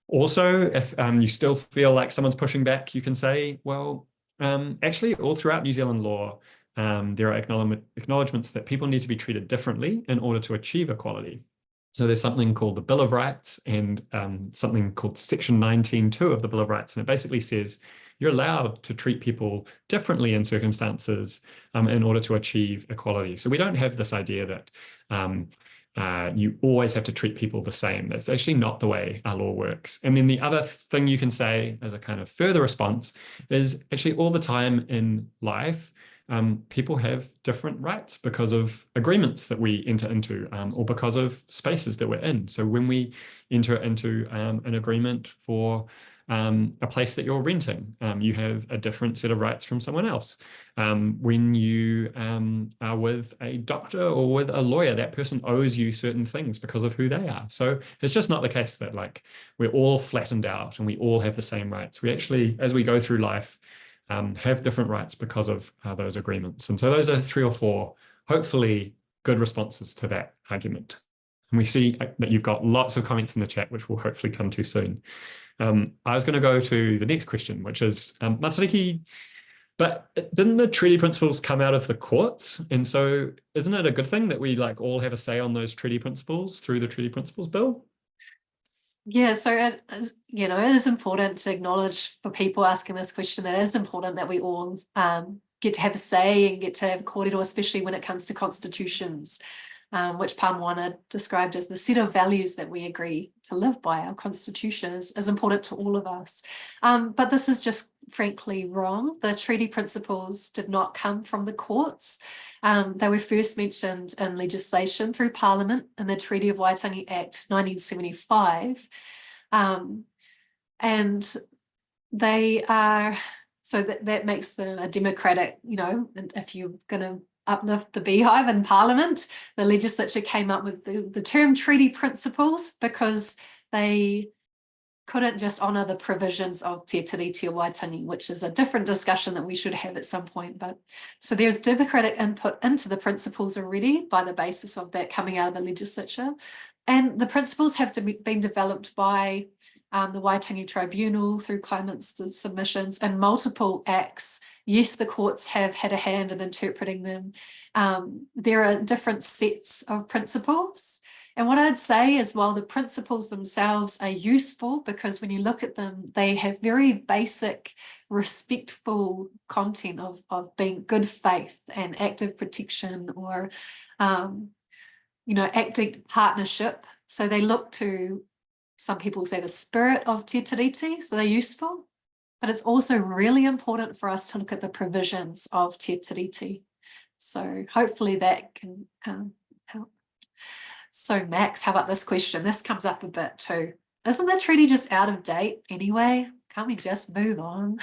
Also, if you still feel like someone's pushing back, you can say, well, actually, all throughout New Zealand law, there are acknowledgements that people need to be treated differently in order to achieve equality. So there's something called the Bill of Rights and something called Section 19.2 of the Bill of Rights. And it basically says you're allowed to treat people differently in circumstances in order to achieve equality. So we don't have this idea that you always have to treat people the same. That's actually not the way our law works. And then the other thing you can say as a kind of further response is actually all the time in life, people have different rights because of agreements that we enter into or because of spaces that we're in. So when we enter into an agreement for a place that you're renting, you have a different set of rights from someone else. When you are with a doctor or with a lawyer, that person owes you certain things because of who they are. So it's just not the case that like we're all flattened out and we all have the same rights. We actually, as we go through life, have different rights because of those agreements. And so those are 3 or 4, hopefully, good responses to that argument. And we see that you've got lots of comments in the chat, which we'll hopefully come to soon. I was going to go to the next question, which is, Matariki, but didn't the treaty principles come out of the courts? And so isn't it a good thing that we like all have a say on those treaty principles through the Treaty Principles Bill? Yeah, so it is important to acknowledge for people asking this question that it is important that we all get to have a say and get to have a kōrero, especially when it comes to constitutions, which Pamoana described as the set of values that we agree to live by. Our constitution is important to all of us. But this is just frankly wrong. The treaty principles did not come from the courts. They were first mentioned in legislation through Parliament in the Treaty of Waitangi Act 1975. And they are, so that makes them a democratic, and if you're going to uplift the beehive in Parliament, the legislature came up with the term treaty principles because they couldn't just honour the provisions of Te Tiriti o Waitangi, which is a different discussion that we should have at some point. But so there's democratic input into the principles already by the basis of that coming out of the legislature. And the principles have been developed by the Waitangi Tribunal through claimants to submissions and multiple acts. Yes, the courts have had a hand in interpreting them. There are different sets of principles. And what I'd say is while the principles themselves are useful because when you look at them, they have very basic, respectful content of being good faith and active protection or, active partnership. So they look to, some people say the spirit of Te Tiriti, so they're useful. But it's also really important for us to look at the provisions of Te Tiriti. So hopefully that can help. So Max, how about this question? This comes up a bit too. Isn't the treaty just out of date anyway? Can't we just move on?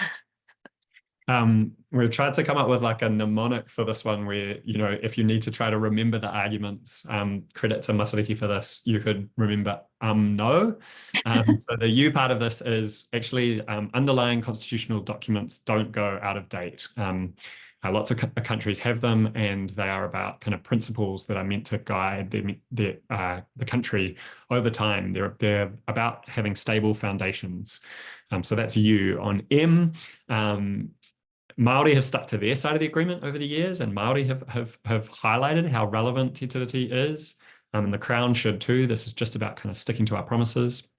We've tried to come up with like a mnemonic for this one where, if you need to try to remember the arguments, credit to Matariki for this, you could remember no. So the U part of this is actually underlying constitutional documents don't go out of date. Lots of countries have them, and they are about kind of principles that are meant to guide the country over time. They're about having stable foundations. So that's U. On M, Māori have stuck to their side of the agreement over the years, and Māori have highlighted how relevant Te Tiriti is And the Crown should too. This is just about kind of sticking to our promises.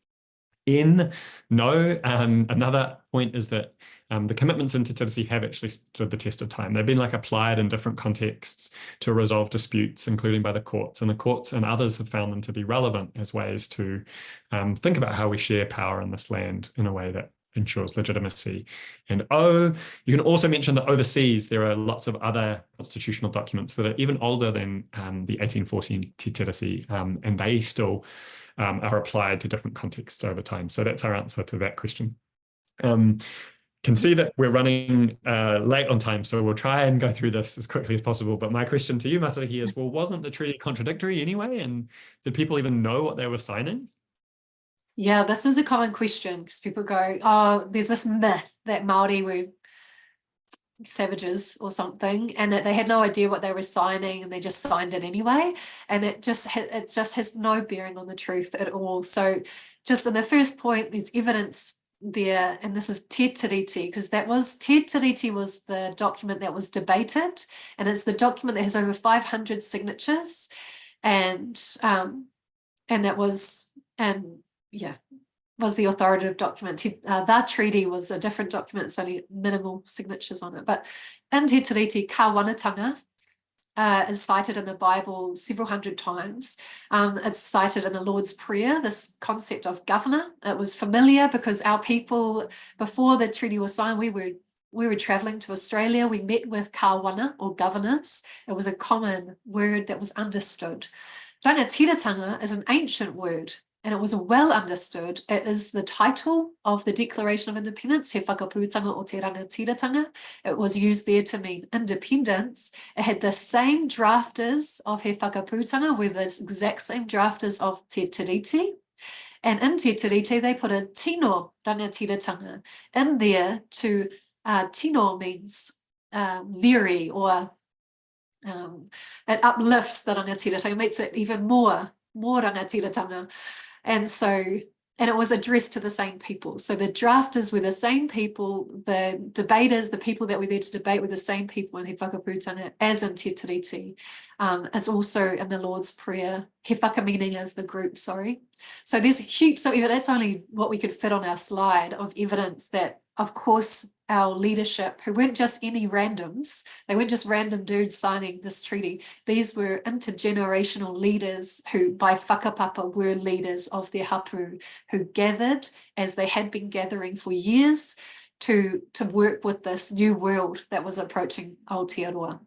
No. Another point is that the commitments in Te Tiriti have actually stood the test of time. They've been like applied in different contexts to resolve disputes, including by the courts, and the courts and others have found them to be relevant as ways to think about how we share power in this land in a way that ensures legitimacy. And you can also mention that overseas there are lots of other constitutional documents that are even older than the 1814 Te Tiriti, and they still are applied to different contexts over time. So that's our answer to that question. Can see that we're running late on time, so we'll try and go through this as quickly as possible. But my question to you, Matariki, is, well, wasn't the treaty contradictory anyway? And did people even know what they were signing? Yeah, this is a common question because people go, oh, there's this myth that Māori were savages or something, and that they had no idea what they were signing and they just signed it anyway. And it just has no bearing on the truth at all. So just in the first point, there's evidence there, and this is Te Tiriti, because Te Tiriti was the document that was debated, and it's the document that has over 500 signatures, and that was the authoritative document. That treaty was a different document. It's only minimal signatures on it. But in Te Tiriti, Kāwanatanga is cited in the Bible several hundred times. It's cited in the Lord's Prayer, this concept of governor. It was familiar because our people, before the treaty was signed, we were traveling to Australia. We met with kāwana, or governors. It was a common word that was understood. Rangatiratanga is an ancient word, and it was well understood. It is the title of the Declaration of Independence, He Whakaputanga o Te Rangatiratanga. It was used there to mean independence. It had the same drafters of He Whakaputanga, were the exact same drafters of Te Tiriti. And in Te Tiriti, they put a tino rangatiratanga in there to, tino means very, or it uplifts the rangatiratanga, makes it even more rangatiratanga. And it was addressed to the same people. So the drafters were the same people, the debaters, the people that were there to debate were the same people in He Whakaputanga as in Te Tiriti. It's also in the Lord's Prayer, He Whaka meaning as the group, sorry. So there's heaps of evidence. That's only what we could fit on our slide of evidence that, of course, our leadership, who weren't just any randoms, they weren't just random dudes signing this treaty. These were intergenerational leaders who, by whakapapa, were leaders of their hapu, who gathered, as they had been gathering for years, to work with this new world that was approaching Aotearoa.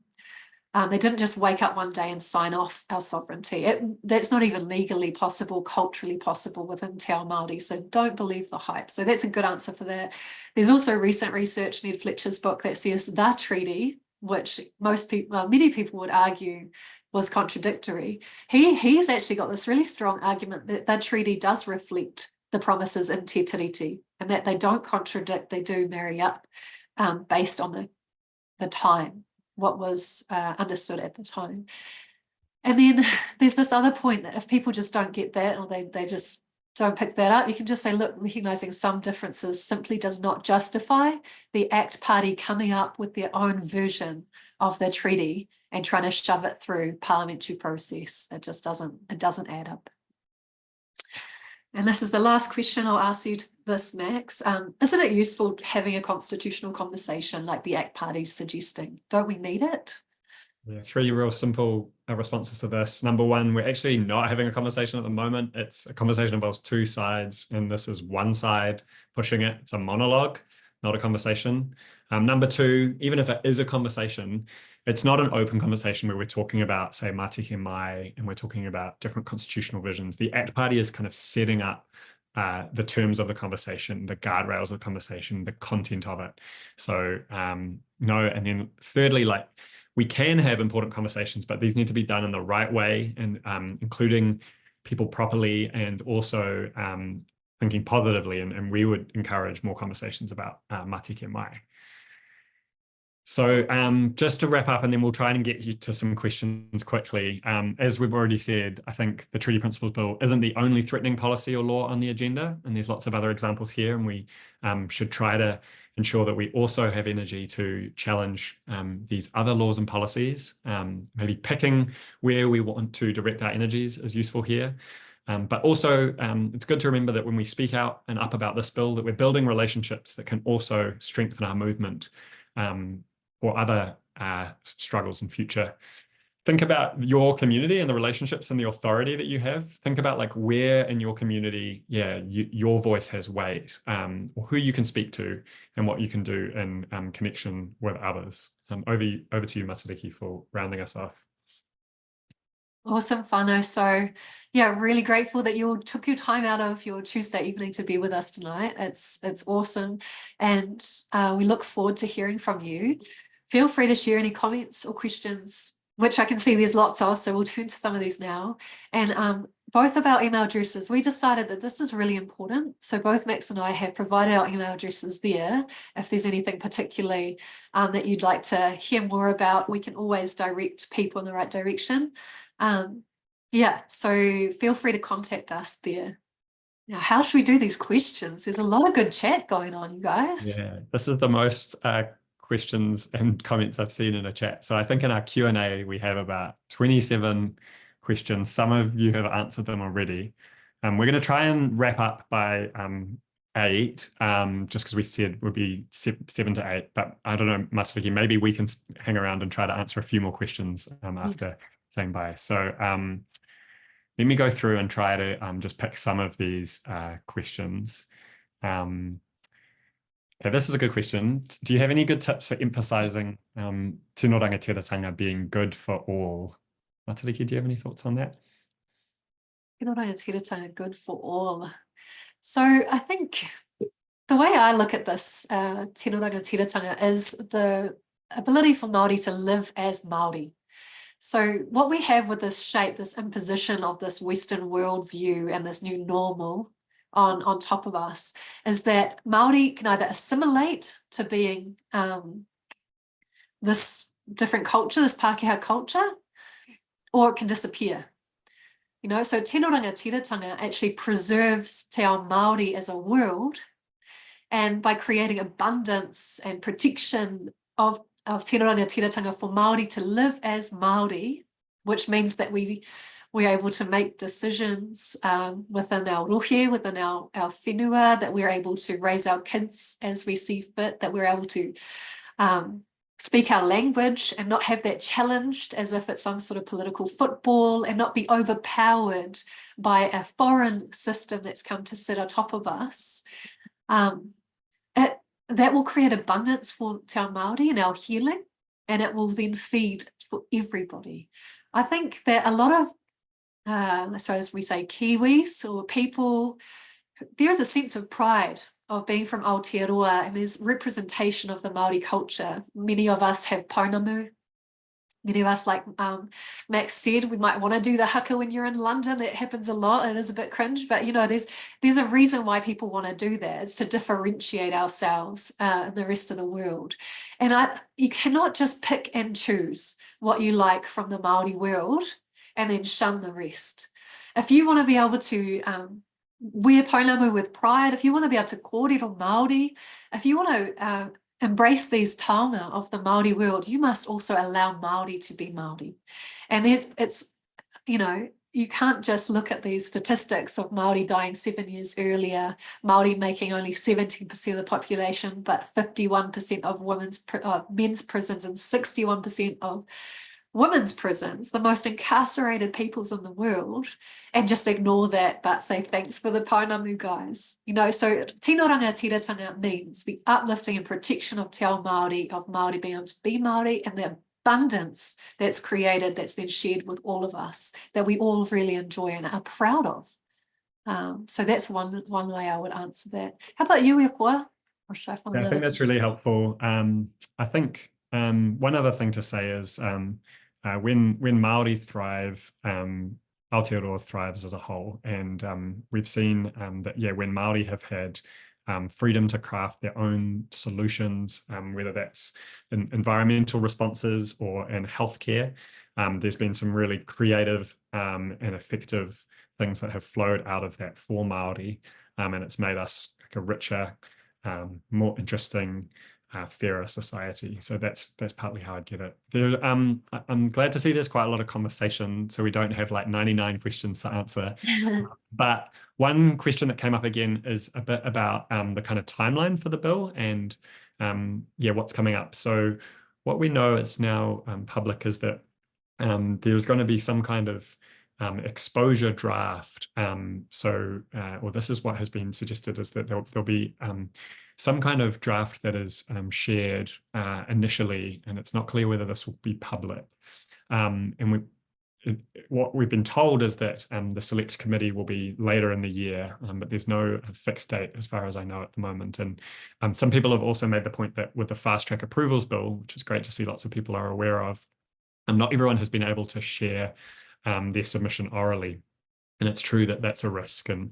They didn't just wake up one day and sign off our sovereignty. That's not even legally possible, culturally possible within Te Ao Māori. So don't believe the hype. So that's a good answer for that. There's also recent research, Ned Fletcher's book, that says the treaty, which many people would argue was contradictory. He's actually got this really strong argument that that treaty does reflect the promises in Te Tiriti, and that they don't contradict, they do marry up based on the time, what was understood at the time. And then there's this other point that if people just don't get that, or they just don't pick that up, you can just say, look, recognising some differences simply does not justify the ACT Party coming up with their own version of the treaty and trying to shove it through parliamentary process. It just doesn't add up. And this is the last question I'll ask you this, Max. Isn't it useful having a constitutional conversation like the ACT Party is suggesting? Don't we need it? Yeah, 3 real simple responses to this. Number one, we're actually not having a conversation at the moment. It's a conversation involves 2 sides, and this is one side pushing it. It's a monologue, not a conversation. Number 2, even if it is a conversation, it's not an open conversation where we're talking about, say, Mātiki Mai, and we're talking about different constitutional visions. The ACT Party is kind of setting up the terms of the conversation, the guardrails of the conversation, the content of it. So no, and then thirdly, like, we can have important conversations, but these need to be done in the right way, and including people properly, and also thinking positively. And we would encourage more conversations about Mātiki Mai. So just to wrap up, and then we'll try and get you to some questions quickly. As we've already said, I think the Treaty Principles Bill isn't the only threatening policy or law on the agenda, and there's lots of other examples here, and we should try to ensure that we also have energy to challenge these other laws and policies. Maybe picking where we want to direct our energies is useful here. But also, it's good to remember that when we speak out and up about this bill, that we're building relationships that can also strengthen our movement or other struggles in future. Think about your community and the relationships and the authority that you have. Think about like where in your community, your voice has weight, or who you can speak to and what you can do in connection with others. Over to you, Matariki, for rounding us off. Awesome, whānau. So yeah, really grateful that you took your time out of your Tuesday evening to be with us tonight. It's awesome. And we look forward to hearing from you. Feel free to share any comments or questions, which I can see there's lots of, so we'll turn to some of these now. And both of our email addresses, we decided that this is really important. So both Max and I have provided our email addresses there. If there's anything particularly that you'd like to hear more about, we can always direct people in the right direction. Yeah, so feel free to contact us there. Now, how should we do these questions? There's a lot of good chat going on, you guys. Yeah, this is the most questions and comments I've seen in a chat. So I think in our Q&A, we have about 27 questions. Some of you have answered them already. We're going to try and wrap up by 8, just because we said would be 7 to 8. But I don't know, Matariki, maybe we can hang around and try to answer a few more questions after saying bye. So let me go through and try to just pick some of these questions. Okay, this is a good question. Do you have any good tips for emphasizing tino rangatiratanga being good for all? Matariki, do you have any thoughts on that? Tino rangatiratanga good for all. So I think the way I look at this tino rangatiratanga is the ability for Māori to live as Māori. So what we have with this shape, this imposition of this Western worldview and this new normal on top of us, is that Māori can either assimilate to being this different culture, this Pākehā culture, or it can disappear. You know, so tino rangatiratanga actually preserves te ao Māori as a world, and by creating abundance and protection of tino rangatiratanga for Māori to live as Māori, which means that we're able to make decisions within our rohe, within our whenua, that we're able to raise our kids as we see fit, that we're able to speak our language and not have that challenged as if it's some sort of political football, and not be overpowered by a foreign system that's come to sit on top of us. That will create abundance for te ao Māori and our healing, and it will then feed for everybody. I think that a lot of, so as we say, Kiwis or people, there's a sense of pride of being from Aotearoa, and there's representation of the Māori culture. Many of us have pounamu. Many of us, like Max said, we might want to do the haka when you're in London. It happens a lot. It is a bit cringe, but you know, there's a reason why people want to do that. It's to differentiate ourselves in the rest of the world. And you cannot just pick and choose what you like from the Māori world and then shun the rest. If you want to be able to wear pounamu with pride, if you want to be able to kōrero Māori, if you want to embrace these taonga of the Māori world, you must also allow Māori to be Māori. And it's, you know, you can't just look at these statistics of Māori dying 7 years earlier, Māori making only 17% of the population, but 51% of men's prisons and 61% of women's prisons, the most incarcerated peoples in the world, and just ignore that, but say thanks for the pounamu, guys. You know, so tino rangatiratanga means the uplifting and protection of te ao Māori, of Māori being able to be Māori, and the abundance that's created, that's then shared with all of us, that we all really enjoy and are proud of. So that's one way I would answer that. How about you, Iakua? Or should I find I think that's really helpful. I think one other thing to say is when Māori thrive, Aotearoa thrives as a whole, and we've seen that when Māori have had freedom to craft their own solutions, whether that's in environmental responses or in healthcare. There's been some really creative and effective things that have flowed out of that for Māori, and it's made us like a richer, more interesting, fairer society. So that's partly how I get it. I'm glad to see there's quite a lot of conversation, so we don't have like 99 questions to answer. But one question that came up again is a bit about the kind of timeline for the bill and what's coming up. So what we know is now public is that there's going to be some kind of exposure draft. Or this is what has been suggested, is that there'll be some kind of draft that is shared initially, and it's not clear whether this will be public. What we've been told is that the select committee will be later in the year, but there's no fixed date as far as I know at the moment. And some people have also made the point that with the fast track approvals bill, which is great to see lots of people are aware of, not everyone has been able to share their submission orally. And it's true that that's a risk. And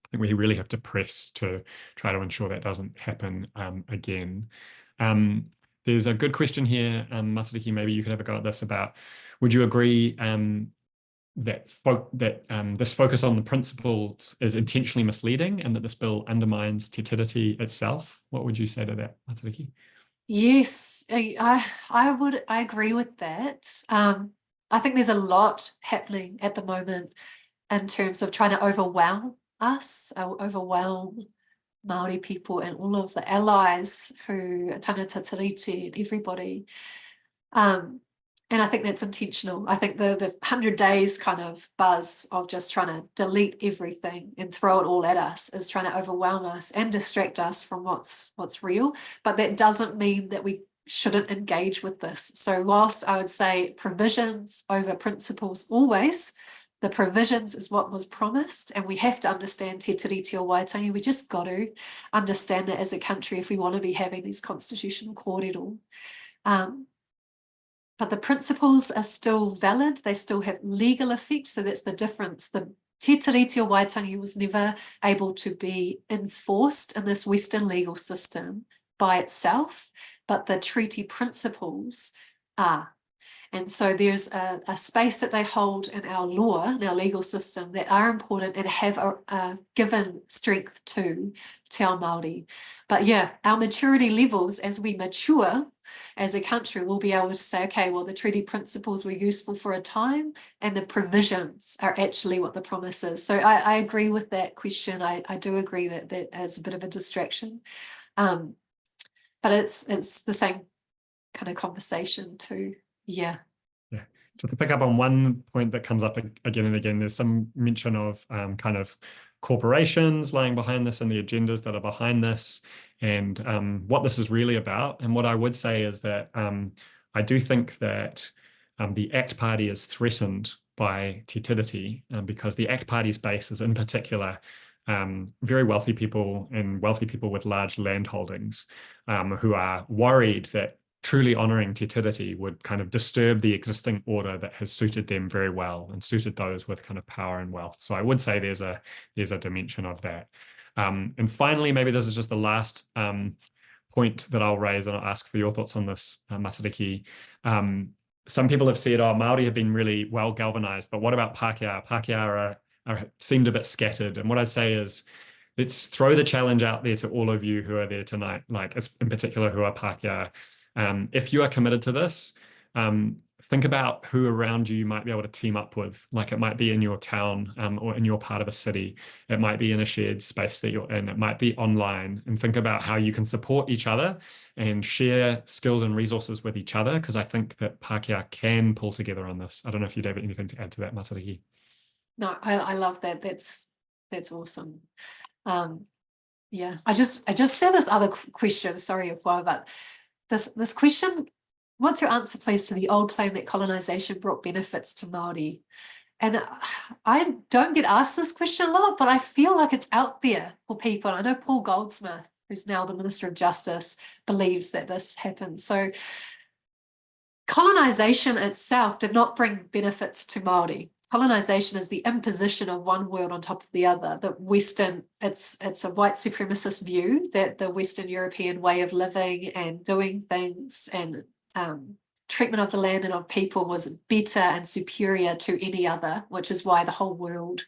I think we really have to press to try to ensure that doesn't happen again. There's a good question here, Matariki, maybe you could have a go at this, about, would you agree that this focus on the principles is intentionally misleading and that this bill undermines Te Tiriti itself? What would you say to that, Matariki? Yes, I agree with that. I think there's a lot happening at the moment in terms of trying to overwhelm Māori people and all of the allies who tangata tiriti and everybody. And I think that's intentional. I think the 100 days kind of buzz of just trying to delete everything and throw it all at us is trying to overwhelm us and distract us from what's real. But that doesn't mean that we shouldn't engage with this. So whilst I would say provisions over principles always, the provisions is what was promised, and we have to understand Te Tiriti o Waitangi. We just got to understand that as a country if we want to be having these constitutional kōrero. But the principles are still valid. They still have legal effect. So that's the difference. The Te Tiriti o Waitangi was never able to be enforced in this Western legal system by itself, but the treaty principles are. And so there's a space that they hold in our law, in our legal system, that are important and have given strength to Te Ao Māori. But yeah, our maturity levels, as we mature as a country, we'll be able to say, okay, well, the treaty principles were useful for a time and the provisions are actually what the promise is. So I agree with that question. I do agree that that is a bit of a distraction. But it's the same kind of conversation too. Yeah. So to pick up on one point that comes up again and again, there's some mention of kind of corporations lying behind this and the agendas that are behind this, and what this is really about. And what I would say is that I do think that the ACT Party is threatened by Te Tiriti because the ACT Party's base is in particular very wealthy people and wealthy people with large land holdings who are worried that truly honouring Te Tiriti would kind of disturb the existing order that has suited them very well and suited those with kind of power and wealth. So I would say there's a dimension of that. And finally, maybe this is just the last point that I'll raise, and I'll ask for your thoughts on this, Matariki. Some people have said, oh, Māori have been really well galvanised, but what about Pākehā? Pākehā seemed a bit scattered. And what I'd say is, let's throw the challenge out there to all of you who are there tonight, like in particular who are Pākehā. If you are committed to this, think about who around you might be able to team up with. Like it might be in your town or in your part of a city. It might be in a shared space that you're in. It might be online. And think about how you can support each other and share skills and resources with each other, because I think that Pākehā can pull together on this. I don't know if you'd have anything to add to that, Matariki. No, I love that. That's awesome. Yeah, I just said this other question, sorry, but this question, what's your answer, please, to the old claim that colonization brought benefits to Māori? And I don't get asked this question a lot, but I feel like it's out there for people. I know Paul Goldsmith, who's now the Minister of Justice, believes that this happened. So colonization itself did not bring benefits to Māori. colonization is the imposition of one world on top of the other. The Western, it's a white supremacist view that the Western European way of living and doing things and treatment of the land and of people was better and superior to any other, which is why the whole world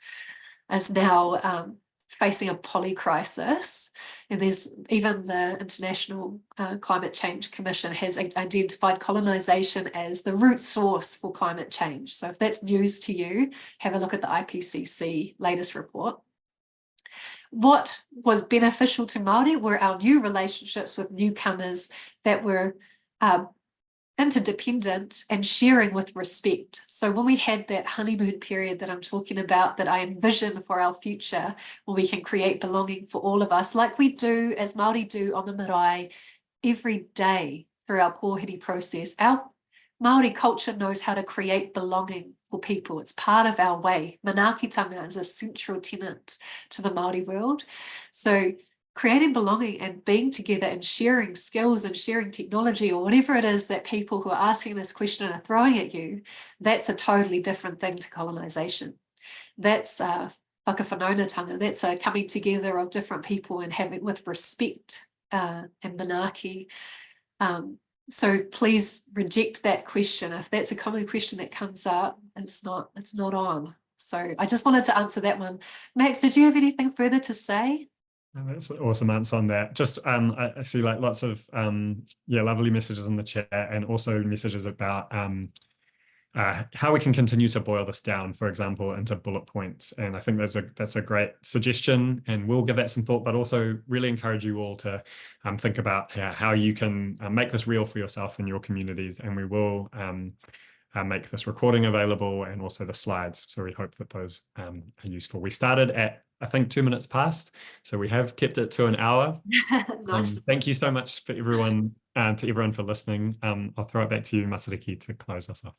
is now facing a polycrisis. And there's even the International Climate Change Commission has identified colonization as the root source for climate change. So if that's news to you, have a look at the IPCC latest report. What was beneficial to Māori were our new relationships with newcomers that were interdependent and sharing with respect. So when we had that honeymoon period that I'm talking about, that I envision for our future, where we can create belonging for all of us, like we do, as Māori do on the marae every day through our pōhiri process. Our Māori culture knows how to create belonging for people. It's part of our way. Manaakitanga is a central tenet to the Māori world. So creating belonging and being together and sharing skills and sharing technology or whatever it is that people who are asking this question are throwing at you, that's a totally different thing to colonization. That's whakawhanaungatanga. That's a coming together of different people and having with respect and manaaki. So please reject that question. If that's a common question that comes up, it's not on. So I just wanted to answer that one. Max, did you have anything further to say? That's an awesome answer on that. Just I see like lots of lovely messages in the chat, and also messages about how we can continue to boil this down, for example, into bullet points. And I think that's a great suggestion, and we'll give that some thought, but also really encourage you all to think about how you can make this real for yourself and your communities. And we will make this recording available and also the slides. So we hope that those are useful. We started at, I think, 2 minutes past, so we have kept it to an hour. Nice. Thank you so much for everyone, to everyone for listening. I'll throw it back to you, Matariki, to close us off.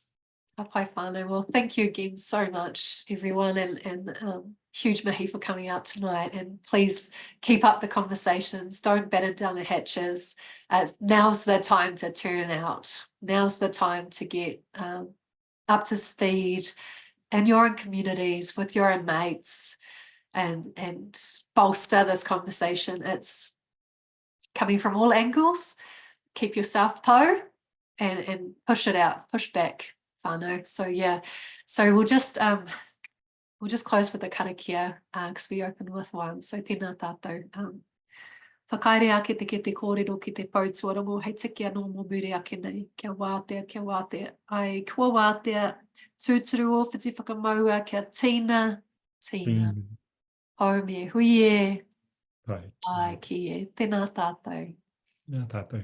Apai whānau. Well, thank you again so much, everyone, and huge mihi for coming out tonight. And please keep up the conversations. Don't batten down the hatches. Now's the time to turn out. Now's the time to get up to speed in your own communities with your own mates, and bolster this conversation. It's coming from all angles. Keep yourself po and push it out, push back. Whānau. So yeah, so we'll just close with the karakia because we opened with one. So tēnā tātou. Whakaere ake te ke te kōrero ki te pautuarongo, hei tiki anō mō muri ake nei, kia wātea, ai kua wātea, tūturu o whiti whakamaua, kia tīna, haumie, hui e, ai ki e, tēnā tātou. Tēnā tātou.